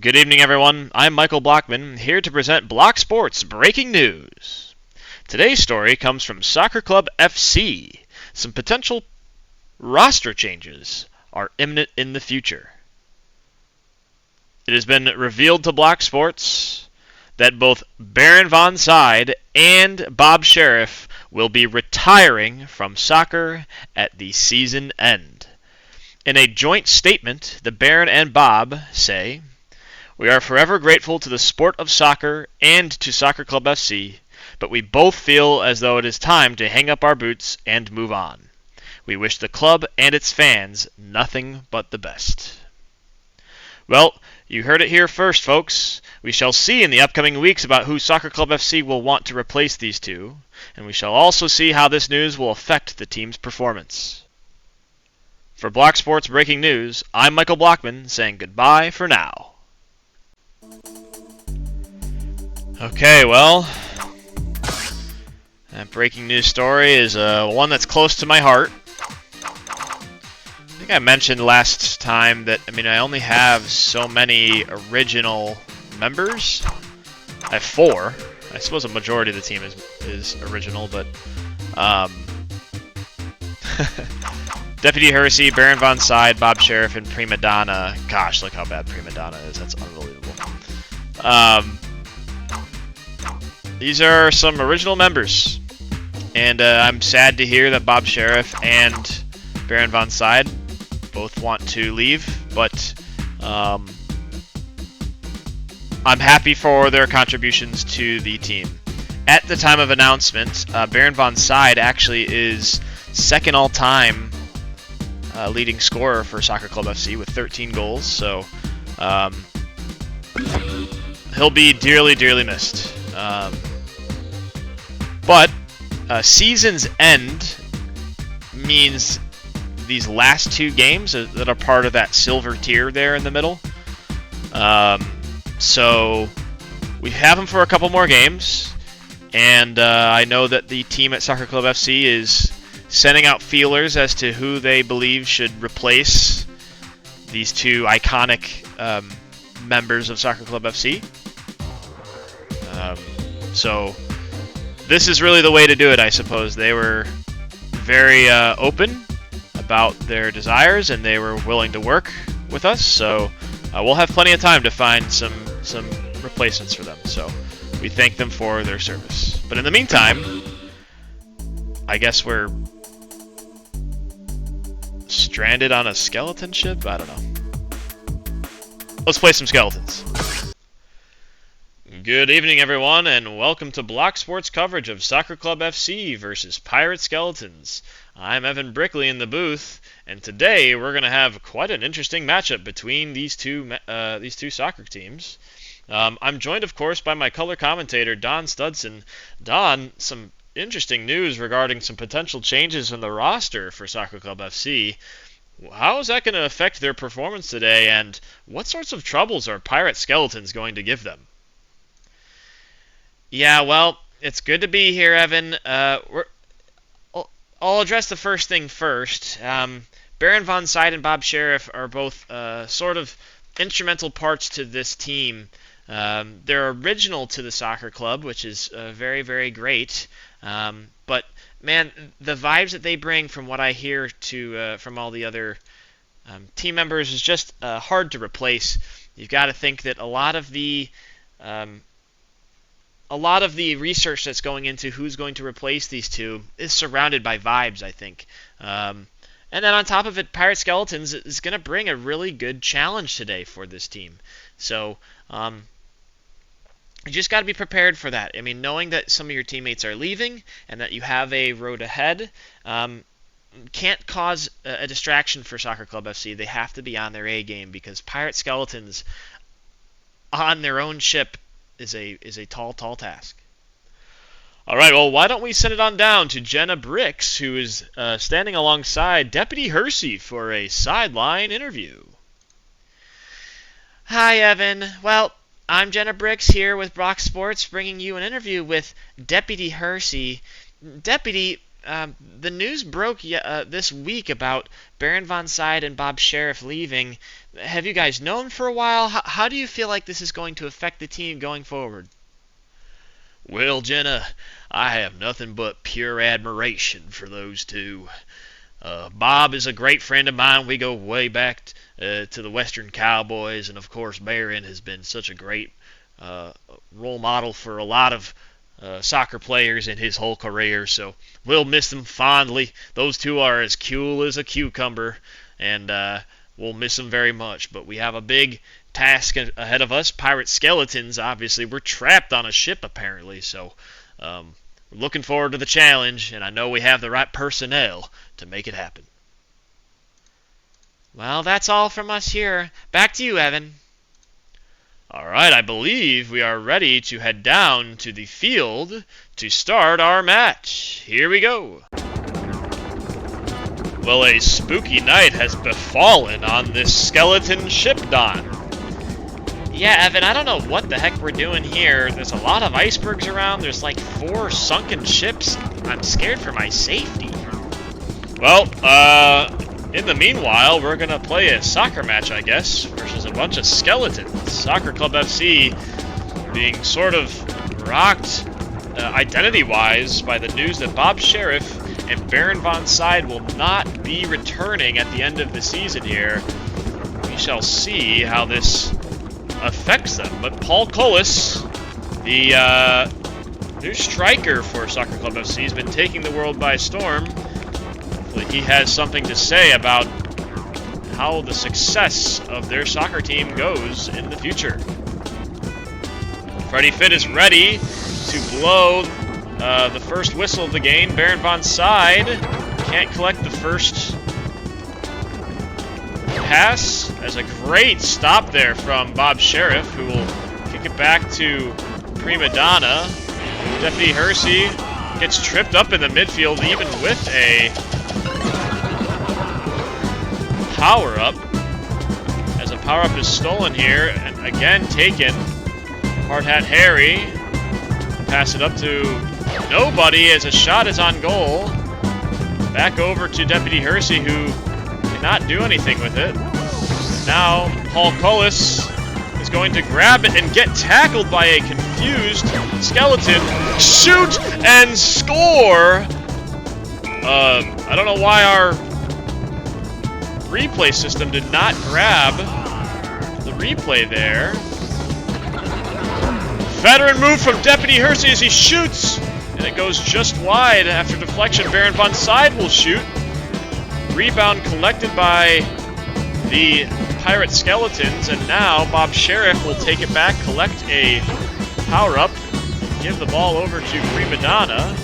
Good evening, everyone. I'm Michael Blockman, here to present Block Sports Breaking News. Today's story comes from Soccer Club FC. Some potential roster changes are imminent in the future. It has been revealed to Block Sports that both Baron Von Side and Bob Sheriff will be retiring from soccer at the season end. In a joint statement, the Baron and Bob say, "We are forever grateful to the sport of soccer and to Soccer Club FC, but we both feel as though it is time to hang up our boots and move on. We wish the club and its fans nothing but the best." Well, you heard it here first, folks. We shall see in the upcoming weeks about who Soccer Club FC will want to replace these two, and we shall also see how this news will affect the team's performance. For Block Sports Breaking News, I'm Michael Blockman, saying goodbye for now. Okay, well, that breaking news story is one that's close to my heart. I think I mentioned last time that, I only have so many original members. I have 4. I suppose a majority of the team is original, but Deputy Hersey, Baron Von Side, Bob Sheriff, and Prima Donna. Gosh, look how bad Prima Donna is. That's unbelievable. These are some original members, and I'm sad to hear that Bob Sheriff and Baron Von Side both want to leave, but I'm happy for their contributions to the team. At the time of announcement, Baron Von Side actually is second all-time leading scorer for Soccer Club FC with 13 goals, so he'll be dearly, dearly missed. But season's end means these last 2 games that are part of that silver tier there in the middle. So we have him for a couple more games, and I know that the team at Soccer Club FC is sending out feelers as to who they believe should replace these 2 iconic members of Soccer Club FC. So this is really the way to do it, I suppose. They were very open about their desires, and they were willing to work with us. So we'll have plenty of time to find some replacements for them. So we thank them for their service. But in the meantime, I guess we're stranded on a skeleton ship? I don't know. Let's play some skeletons. Good evening, everyone, and welcome to Block Sports coverage of Soccer Club FC versus Pirate Skeletons. I'm Evan Brickley in the booth, and today we're going to have quite an interesting matchup between these two soccer teams. I'm joined, of course, by my color commentator, Don Studson. Don, some interesting news regarding some potential changes in the roster for Soccer Club FC. How is that going to affect their performance today, and what sorts of troubles are Pirate Skeletons going to give them? Yeah, well, it's good to be here, Evan. I'll address the first thing first. Baron Von Side and Bob Sheriff are both sort of instrumental parts to this team. They're original to the soccer club, which is very, very great. But, man, the vibes that they bring from what I hear from all the other team members is just hard to replace. You've got to think that a lot of the research that's going into who's going to replace these two is surrounded by vibes, I think. And then on top of it, Pirate Skeletons is going to bring a really good challenge today for this team. So you just got to be prepared for that. Knowing that some of your teammates are leaving and that you have a road ahead can't cause a distraction for Soccer Club FC. They have to be on their A game, because Pirate Skeletons on their own ship is a tall, tall task. All right, well, why don't we send it on down to Jenna Bricks, who is standing alongside Deputy Hersey for a sideline interview. Hi, Evan. Well, I'm Jenna Bricks here with Block Sports, bringing you an interview with Deputy Hersey. Deputy, the news broke this week about Baron von Side and Bob Sheriff leaving. Have you guys known for a while? How do you feel like this is going to affect the team going forward? Well, Jenna, I have nothing but pure admiration for those two. Bob is a great friend of mine. We go way back to the Western Cowboys, and of course Baron has been such a great role model for a lot of soccer players in his whole career, so we'll miss them fondly. Those two are as cool as a cucumber, and we'll miss them very much, but we have a big task ahead of us. Pirate skeletons, obviously. We're trapped on a ship, apparently, so we're looking forward to the challenge, and I know we have the right personnel to make it happen. Well, that's all from us here. Back to you, Evan. Alright, I believe we are ready to head down to the field to start our match. Here we go. Well, a spooky night has befallen on this skeleton ship, Don. Yeah, Evan, I don't know what the heck we're doing here. There's a lot of icebergs around. There's like 4 sunken ships. I'm scared for my safety. Well, in the meanwhile, we're going to play a soccer match, I guess, versus a bunch of skeletons. Soccer Club FC being sort of rocked identity-wise by the news that Bob Sheriff and Baron von Side will not be returning at the end of the season here. We shall see how this affects them. But Paul Colas, the new striker for Soccer Club FC, has been taking the world by storm. He has something to say about how the success of their soccer team goes in the future. Freddy Fit is ready to blow the first whistle of the game. Baron von Side can't collect the first pass. As a great stop there from Bob Sheriff, who will kick it back to Prima Donna. Deputy Hersey gets tripped up in the midfield, even with a power-up, as a power-up is stolen here, and again taken. Hard Hat Harry, pass it up to nobody as a shot is on goal. Back over to Deputy Hersey, who cannot do anything with it. Now, Paul Cullis is going to grab it and get tackled by a confused skeleton. Shoot and score! I don't know why our replay system did not grab the replay there. Veteran move from Deputy Hersey as he shoots, and it goes just wide. After deflection, Baron von Side will shoot. Rebound collected by the Pirate Skeletons, and now Bob Sheriff will take it back, collect a power-up, give the ball over to Prima Donna.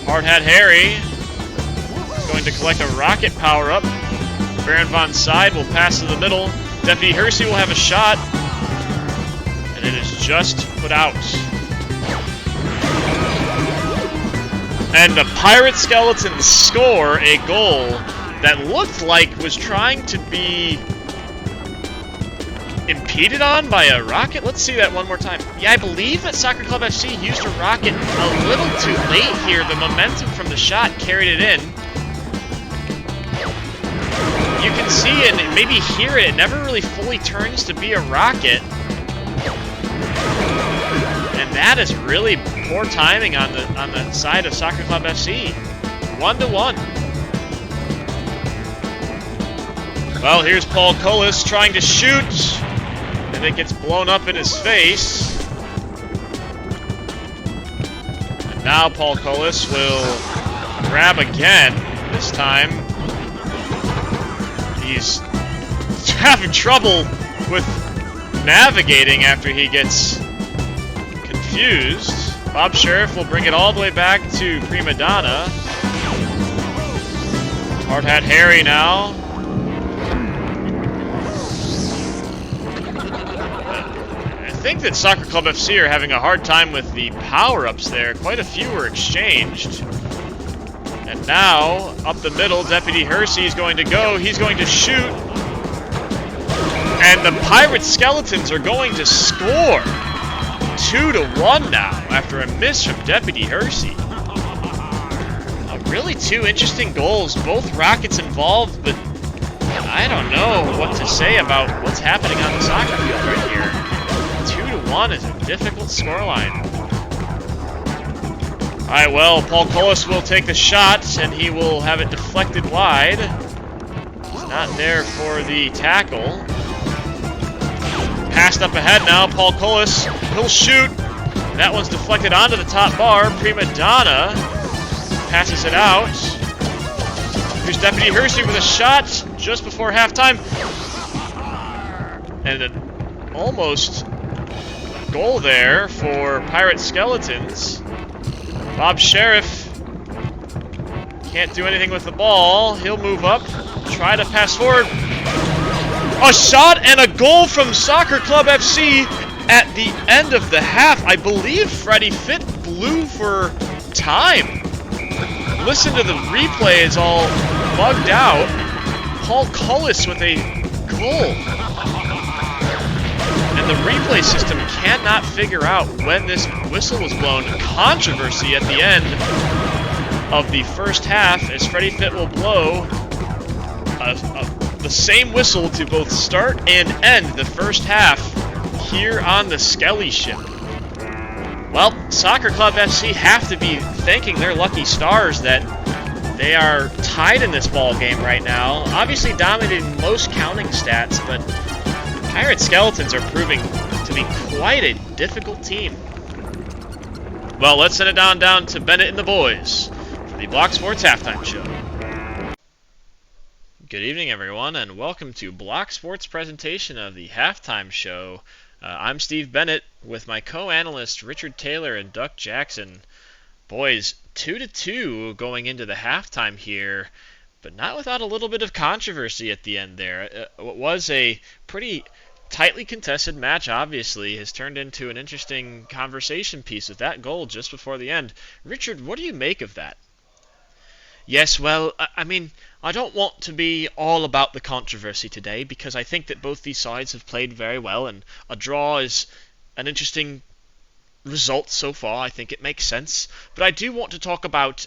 Hard Hat Harry is going to collect a rocket power-up. Baron von Side will pass to the middle. Deputy Hersey will have a shot, and it is just put out. And the Pirate Skeletons score a goal that looked like was trying to be impeded on by a rocket. Let's see that one more time. Yeah, I believe that Soccer Club FC used a rocket a little too late here. The momentum from the shot carried it in. You can see it and maybe hear it. It never really fully turns to be a rocket. And that is really poor timing on the side of Soccer Club FC. 1-1. Well, here's Paul Cullis trying to shoot, and it gets blown up in his face. And now Paul Cullis will grab again. This time, he's having trouble with navigating after he gets confused. Bob Sheriff will bring it all the way back to Prima Donna. Hard Hat Harry now. I think that Soccer Club FC are having a hard time with the power-ups there. Quite a few were exchanged. And now, up the middle, Deputy Hersey is going to go. He's going to shoot. And the Pirate Skeletons are going to score. 2-1 now, after a miss from Deputy Hersey. Really two interesting goals, both Rockets involved, but I don't know what to say about what's happening on the soccer field right here. 2-1 is a difficult scoreline. Alright, well, Paul Cullis will take the shot, and he will have it deflected wide. He's not there for the tackle. Passed up ahead now, Paul Cullis. He'll shoot. That one's deflected onto the top bar. Prima Donna passes it out. Here's Deputy Hersey with a shot just before halftime. And an almost goal there for Pirate Skeletons. Bob Sheriff can't do anything with the ball. He'll move up, try to pass forward. A shot and a goal from Soccer Club FC at the end of the half. I believe Freddie Fitt blew for time. Listen to the replay, it's all bugged out. Paul Cullis with a goal. And the replay system cannot figure out when this whistle was blown. Controversy at the end of the first half, as Freddie Fitt will blow the same whistle to both start and end the first half here on the Skelly ship. Well, Soccer Club FC have to be thanking their lucky stars that they are tied in this ball game right now. Obviously dominating most counting stats, but Pirate Skeletons are proving to be quite a difficult team. Well, let's send it down to Bennett and the boys for the Block Sports Halftime Show. Good evening, everyone, and welcome to Block Sports' presentation of the Halftime Show. I'm Steve Bennett with my co-analysts Richard Taylor and Duck Jackson. Boys, 2-2 going into the halftime here, but not without a little bit of controversy at the end there. What was a pretty tightly contested match, obviously, has turned into an interesting conversation piece with that goal just before the end. Richard, what do you make of that? Yes, well, I mean, I don't want to be all about the controversy today because I think that both these sides have played very well, and a draw is an interesting result so far. I think it makes sense. But I do want to talk about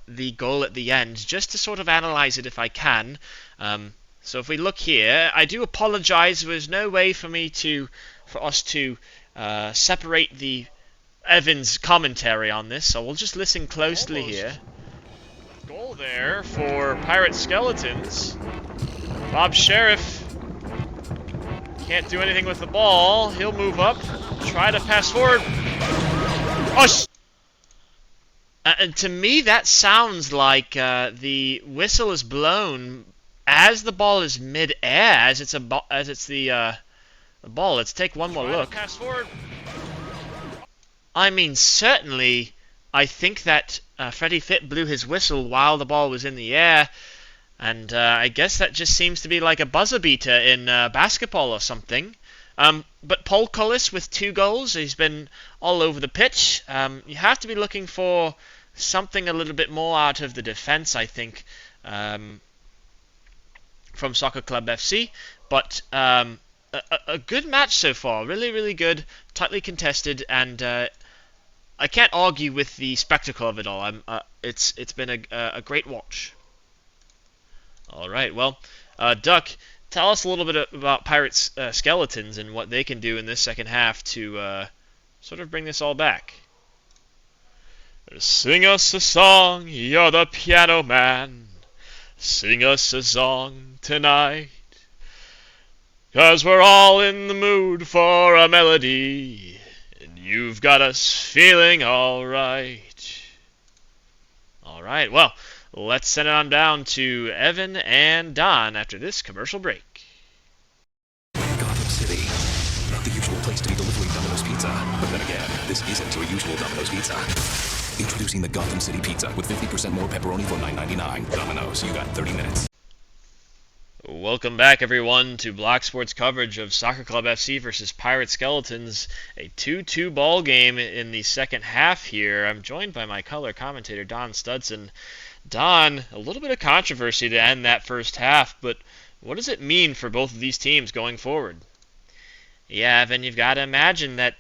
the goal at the end, just to sort of analyze it if I can. So if we look here, I do apologize. There was no way for us to separate the Evans commentary on this, so we'll just listen closely here. Goal there for Pirate Skeletons. Bob Sheriff can't do anything with the ball. He'll move up, try to pass forward. Oh! And to me, that sounds like the whistle is blown as the ball is mid-air, as it's the ball. Let's take one more look. Pass forward. I mean, certainly, I think that Freddie Fitt blew his whistle while the ball was in the air, and I guess that just seems to be like a buzzer beater in basketball or something. But Paul Cullis with 2 goals, he's been all over the pitch. You have to be looking for something a little bit more out of the defense, I think, from Soccer Club FC. But a good match so far, really, really good, tightly contested, and I can't argue with the spectacle of it all. It's been a great watch. All right, well, Duck, tell us a little bit about Pirates Skeletons and what they can do in this second half to sort of bring this all back. Sing us a song, you're the piano man. Sing us a song tonight. 'Cause we're all in the mood for a melody. And you've got us feeling alright. Alright, well, let's send it on down to Evan and Don after this commercial break. Gotham City. Not the usual place to be delivering Domino's Pizza. But then again, this isn't your usual Domino's Pizza. Introducing the Gotham City Pizza with 50% more pepperoni for $9.99. Domino's, you got 30 minutes. Welcome back, everyone, to Block Sports coverage of Soccer Club FC versus Pirate Skeletons. A 2-2 ball game in the second half here. I'm joined by my color commentator, Don Studson. Don, a little bit of controversy to end that first half, but what does it mean for both of these teams going forward? Yeah, Evan, you've got to imagine that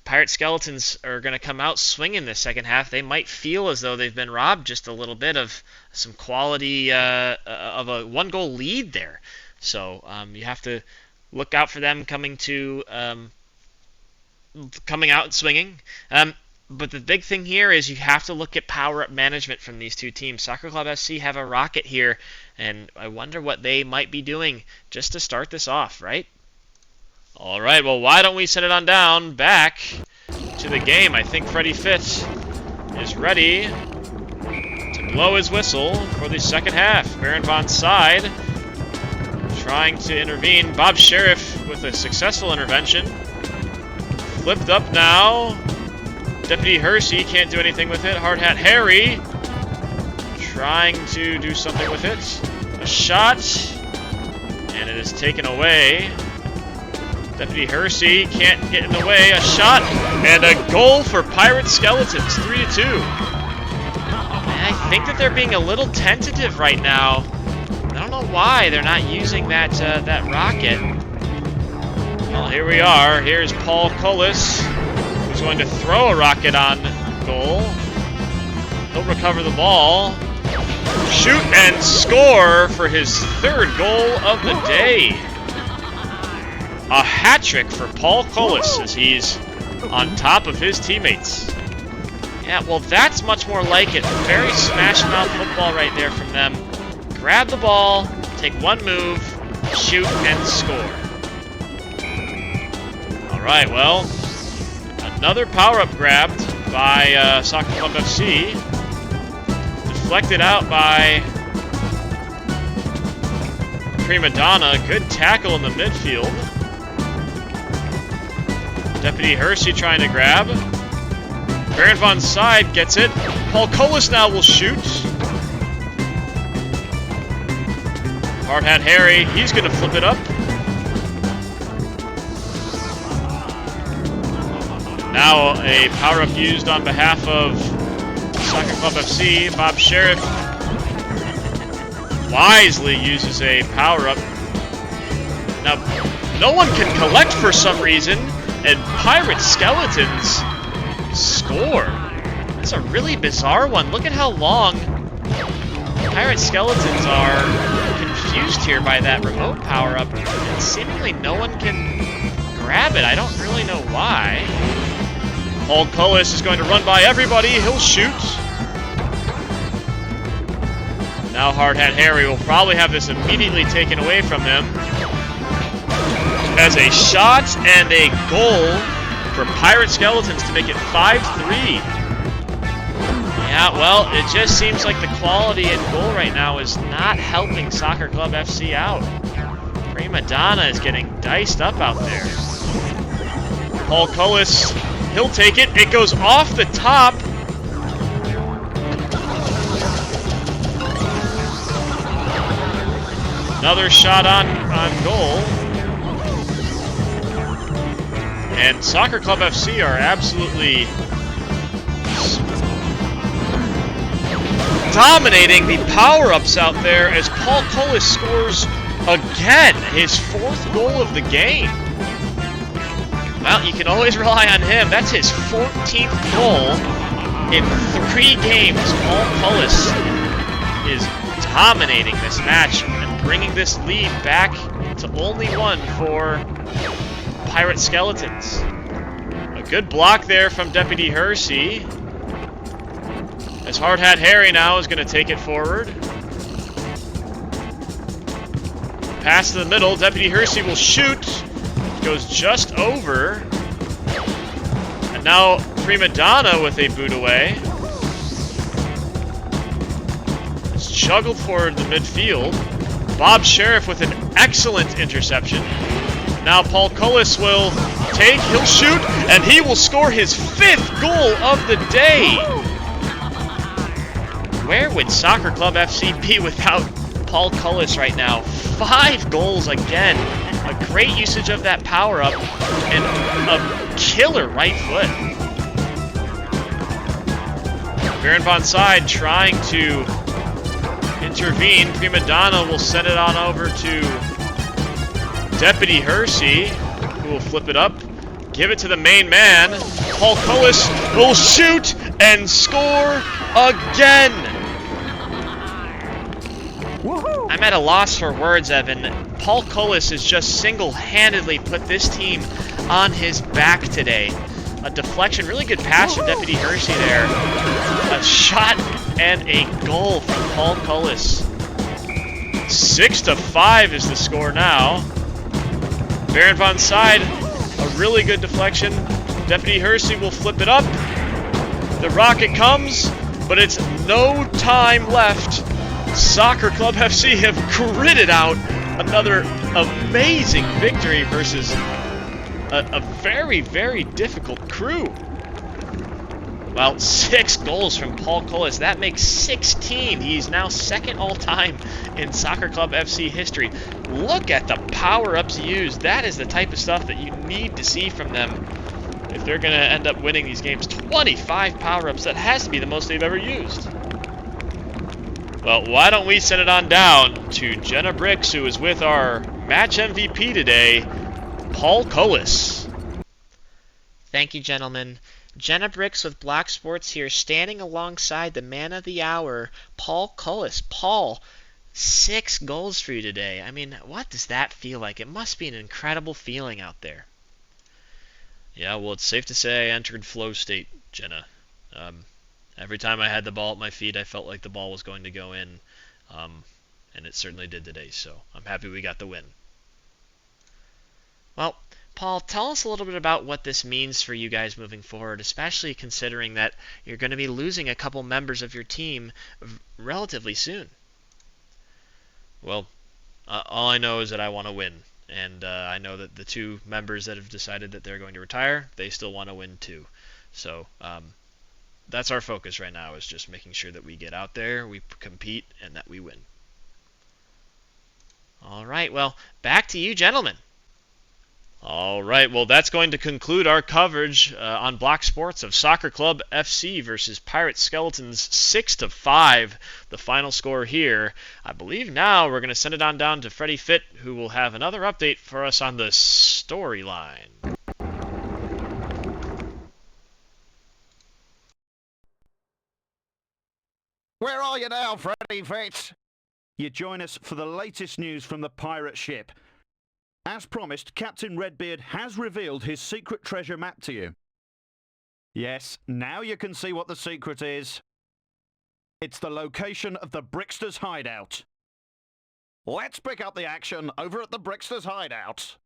Pirate Skeletons are going to come out swinging this second half. They might feel as though they've been robbed just a little bit of some quality of a 1-goal lead there. So you have to look out for them coming out and swinging. But the big thing here is you have to look at power-up management from these two teams. Soccer Club FC have a rocket here, and I wonder what they might be doing just to start this off, right? All right, well, why don't we set it on down back to the game? I think Freddy Fit is ready to blow his whistle for the second half. Baron Von's side trying to intervene. Bob Sheriff with a successful intervention. Flipped up now. Deputy Hersey can't do anything with it. Hard Hat Harry trying to do something with it. A shot, and it is taken away. Deputy Hersey can't get in the way. A shot, and a goal for Pirate Skeletons, 3-2. I think that they're being a little tentative right now. I don't know why they're not using that rocket. Well, here we are. Here's Paul Cullis, who's going to throw a rocket on goal. He'll recover the ball, shoot, and score for his third goal of the day. A hat trick for Paul Cullis as he's on top of his teammates. Yeah, well, that's much more like it. Very smash-mouth football right there from them. Grab the ball, take one move, shoot, and score. All right, well, another power-up grabbed by Soccer Club FC. Deflected out by Prima Donna. Good tackle in the midfield. Deputy Hersey trying to grab. Baron Von's side gets it. Paul Cullis now will shoot. Hard Hat Harry, he's going to flip it up. Now a power-up used on behalf of Soccer Club FC. Bob Sheriff wisely uses a power-up. Now, no one can collect for some reason, and Pirate Skeletons score. That's a really bizarre one. Look at how long Pirate Skeletons are confused here by that remote power-up, and seemingly no one can grab it. I don't really know why. Paul Cullis is going to run by everybody. He'll shoot. Now Hard Hat Harry will probably have this immediately taken away from him. As a shot and a goal for Pirate Skeletons to make it 5-3. Yeah, well, it just seems like the quality in goal right now is not helping Soccer Club FC out. Prima Donna is getting diced up out there. Paul Cullis, he'll take it. It goes off the top. Another shot on goal. And Soccer Club FC are absolutely dominating the power-ups out there as Paul Cullis scores again, his fourth goal of the game. Well, you can always rely on him. That's his 14th goal in 3 games. Paul Cullis is dominating this match and bringing this lead back to only 1 for Pirate Skeletons. A good block there from Deputy Hersey. As Hard Hat Harry now is going to take it forward. Pass to the middle. Deputy Hersey will shoot. Goes just over. And now Prima Donna with a boot away. It's juggled forward in the midfield. Bob Sheriff with an excellent interception. Now Paul Cullis will take, he'll shoot, and he will score his 5th goal of the day. Where would Soccer Club FC be without Paul Cullis right now? 5 goals again. A great usage of that power-up, and a killer right foot. Baron Von side trying to intervene. Prima Donna will send it on over to Deputy Hersey, who will flip it up. give it to the main man. Paul Cullis will shoot and score again. I'm at a loss for words, Evan. Paul Cullis has just single-handedly put this team on his back today. A deflection, really good pass from Deputy Hershey there. A shot and a goal from Paul Cullis. 6-5 is the score now. Baron von Side, a really good deflection. Deputy Hersey will flip it up. The rocket comes, but it's no time left. Soccer Club FC have gritted out another amazing victory versus a very, very difficult crew. Well, 6 goals from Paul Cullis. That makes 16. He's now second all-time in Soccer Club FC history. Look at the power-ups used. That is the type of stuff that you need to see from them if they're going to end up winning these games. 25 power-ups. That has to be the most they've ever used. Well, why don't we send it on down to Jenna Bricks, who is with our match MVP today, Paul Cullis. Thank you, gentlemen. Jenna Bricks with Block Sports here, standing alongside the man of the hour, Paul Cullis. Paul, 6 goals for you today. I mean, what does that feel like? It must be an incredible feeling out there. Yeah, well, it's safe to say I entered flow state, Jenna. Every time I had the ball at my feet, I felt like the ball was going to go in, and it certainly did today, so I'm happy we got the win. Well, Paul, tell us a little bit about what this means for you guys moving forward, especially considering that you're going to be losing a couple members of your team relatively soon. Well, all I know is that I want to win, and I know that the 2 members that have decided that they're going to retire, they still want to win too. So that's our focus right now, is just making sure that we get out there, we compete, and that we win. All right, well, back to you, gentlemen. All right, well, that's going to conclude our coverage on Block Sports of Soccer Club FC versus Pirate Skeletons, 6-5, the final score here. I believe now we're going to send it on down to Freddie Fitt, who will have another update for us on the storyline. Where are you now, Freddie Fitt? You join us for the latest news from the pirate ship. As promised, Captain Redbeard has revealed his secret treasure map to you. Yes, now you can see what the secret is. It's the location of the Bricksters' hideout. Let's pick up the action over at the Bricksters' hideout.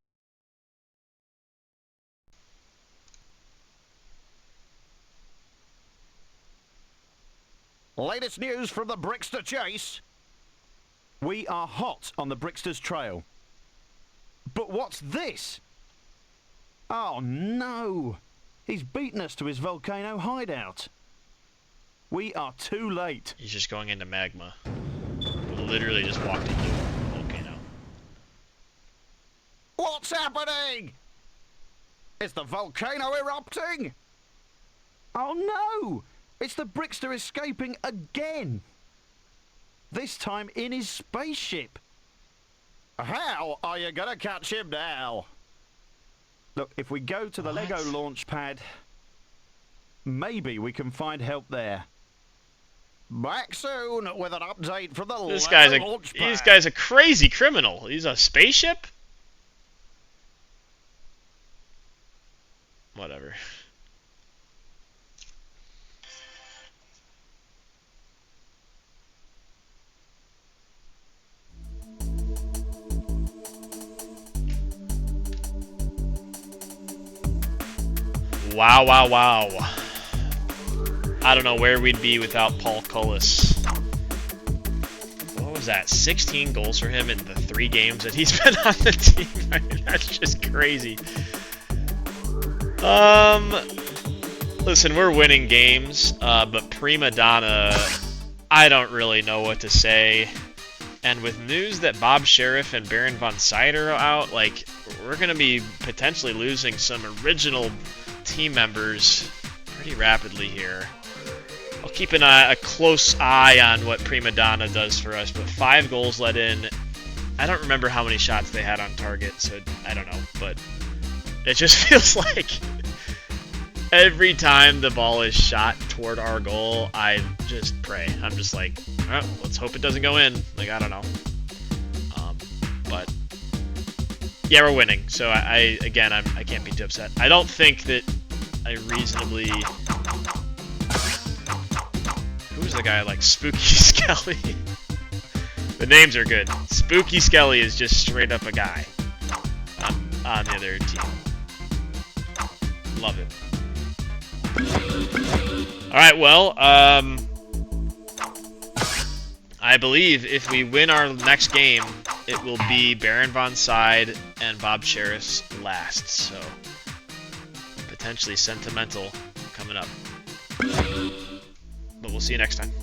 Latest news from the Brickster chase. We are hot on the Bricksters' trail. But what's this? Oh no! He's beaten us to his volcano hideout. We are too late. He's just going into magma. Literally just walked into a volcano. What's happening? Is the volcano erupting? Oh no! It's the Brickster escaping again. This time in his spaceship. How are you gonna catch him now? Look, if we go to the Lego launch pad, maybe we can find help there. Back soon with an update from the Lego launch pad. This guy's a crazy criminal. He's a spaceship? Whatever. Wow, wow, wow. I don't know where we'd be without Paul Cullis. What was that? 16 goals for him in the 3 games that he's been on the team. I mean, that's just crazy. Listen, we're winning games, but Prima Donna, I don't really know what to say. And with news that Bob Sheriff and Baron von Sider are out, like, we're going to be potentially losing some original team members pretty rapidly here. I'll keep a close eye on what Prima Donna does for us, but 5 goals let in. I don't remember how many shots they had on target, so I don't know, but It just feels like every time the ball is shot toward our goal, I just pray. I'm just like, oh, let's hope it doesn't go in. Like, I don't know. But yeah, we're winning. So I can't be too upset. I don't think that I reasonably. Who's the guy like Spooky Skelly? The names are good. Spooky Skelly is just straight up a guy on the other team. Love it. Alright, well, I believe if we win our next game, it will be Baron Von's side and Bob Sheriff's last, so potentially sentimental coming up. But we'll see you next time.